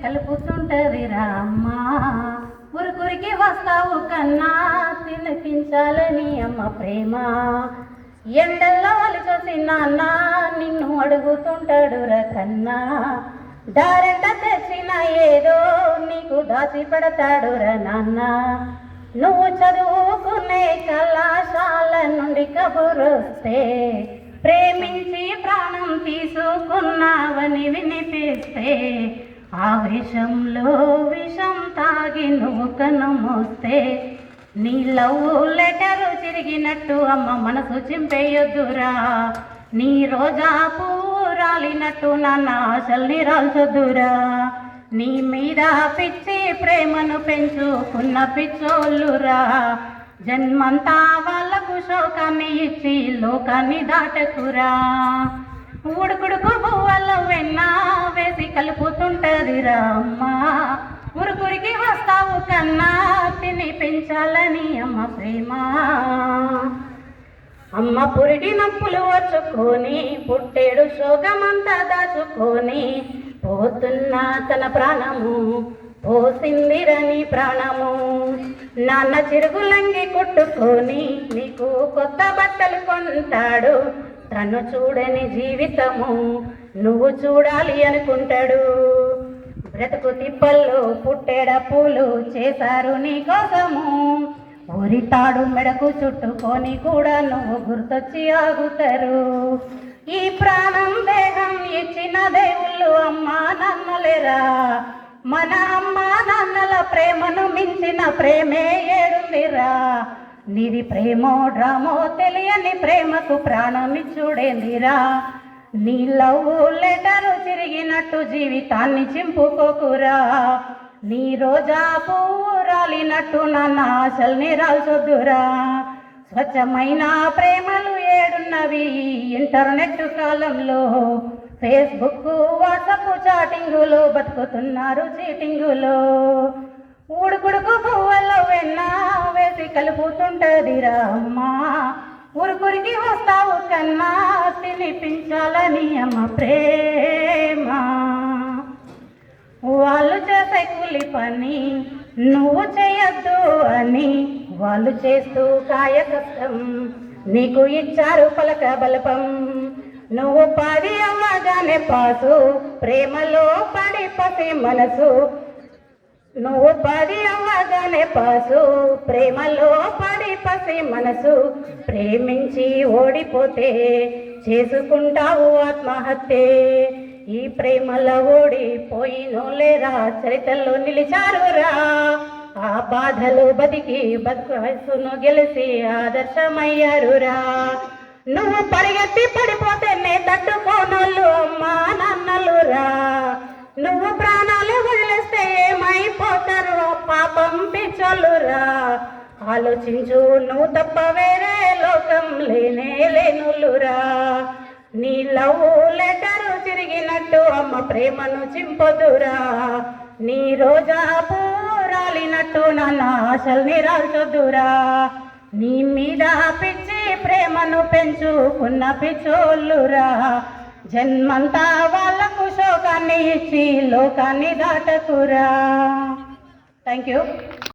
కలుపుతుంటదిరా అమ్మా. ఉరుకురికి వస్తావు కన్నా తినిపించాలని అమ్మ ప్రేమ. ఎండల్లో వాళ్ళు చూసి నాన్న నిన్ను అడుగుతుంటాడురా కన్నా. దారెంట తెచ్చిన ఏదో నీకు దాచి పెడతాడురా నాన్న. నువ్వు చదువుకునే కళాశాల నుండి కబురొస్తే ప్రేమించి ప్రాణం తీసుకున్నావని వినిపిస్తే ఆవేశంలో విషం తాగి నువ్వు కనుమూస్తే నీ లవ్ లెటరు చిరిగినట్టు అమ్మ మనసు చింపేయొద్దురా. నీ రోజా పువ్వు రాలినట్టు నాన్న ఆశల్ని రాల్చొద్దురా. నీ మీద పిచ్చి ప్రేమను పెంచుకున్న పిచ్చోళ్ళురా. జన్మంతా వాళ్ళకు శోకాన్ని ఇచ్చి లోకాన్ని దాటకురా. ఉడుకుడుకు పువ్వుల్లో వెన్నా వేసి కలుపుతుంటదిరా అమ్మా. ఉరుకురికి వస్తావు కన్నా తినిపించాలని అమ్మ ప్రేమ. అమ్మ పురిటి నొప్పులు వచ్చుకొని పుట్టేడు శోకమంతా దాచుకొని పోతున్నా తన ప్రాణము పోసిందిరని ప్రాణము. నాన్న చిరుగులంగి కుట్టుకొని నీకు కొత్త బట్టలు కొంటాడు. తను చూడని జీవితము నువ్వు చూడాలి అనుకుంటాడు. బ్రతుకు తిప్పల్లో పుట్టేడ పూలు చేశారు నీ కోసము. ఊరితాడు మెడకు చుట్టుకొని కూడా నువ్వు గుర్తొచ్చి ఆగుతారు. ఈ ప్రాణం దేహం ఇచ్చిన దేవుళ్ళు అమ్మా నాన్నలేరా. మన అమ్మా నాన్నల ప్రేమను మించిన ప్రేమే ఏడుందిరా. నీది ప్రేమో డ్రామో తెలియని ప్రేమకు ప్రాణమిచ్చుడేందిరా. నీ లవ్ లెటరు చిరిగినట్టు జీవితాన్ని చింపుకోకురా. నీ రోజా పువ్వు రాలినట్టు నాన్న ఆశల్ని రాల్చొద్దురా. స్వచ్ఛమైన ప్రేమలు ఏడున్నవి ఇంటర్నెట్ కాలంలో. ఫేస్బుక్ వాట్సాప్ చాటింగులో బతుకుతున్నారు చీటింగులో. ఉడుకుడుకు పువ్వుల్లో వెన్నా వేసి కలుపుతుంటదిరా అమ్మా. ఉరుకురికి వస్తావు కన్నా తినిపించాలని అమ్మ ప్రేమ. వాళ్ళు చేసే కూలి పని నువ్వు చేయొద్దు అని వాళ్ళు చేస్తూ కాయ కష్టం నీకు ఇచ్చారు పలక బలపం. నువ్వు 10 అవ్వగానే పాసు ప్రేమలో పడి పసి మనసు. నువ్వు 10 అవ్వగానే పాసు ప్రేమలో పడి పసి మనసు. ప్రేమించి ఓడిపోతే చేసుకుంటావు ఆత్మహత్యే. ఈ ప్రేమలో ఓడిపోయినోలేరా చరిత్రలో నిలిచారురా. ఆ బాధలు బతికి బతుకు వయసును గెలిచి ఆదర్శమయ్యారురా. నువ్వు పరిగెత్తి పడిపోతేనే తట్టుకోనోళ్ళు అమ్మా నాన్నలురా. నువ్వు ప్రాణాలు వదిలేస్తే ఏమైపోతారు పాపం పిచ్చోళ్ళురా. ఆలోచించు నువ్వు తప్ప వేరే లోకం లేనే లేనులురా. నీ లవ్ లెటరు చిరిగినట్టు అమ్మ ప్రేమను చింపొద్దురా. నీ రోజా పూరాలినట్టు నాన్న ఆశల్ని రాల్చొద్దురా. నీ మీద పిచ్చి ప్రేమను పెంచుకున్న పిచ్చోళ్ళురా. జన్మంతా వాళ్ళకు శోకాన్ని ఇచ్చి లోకాన్ని దాటకురా. Thank you.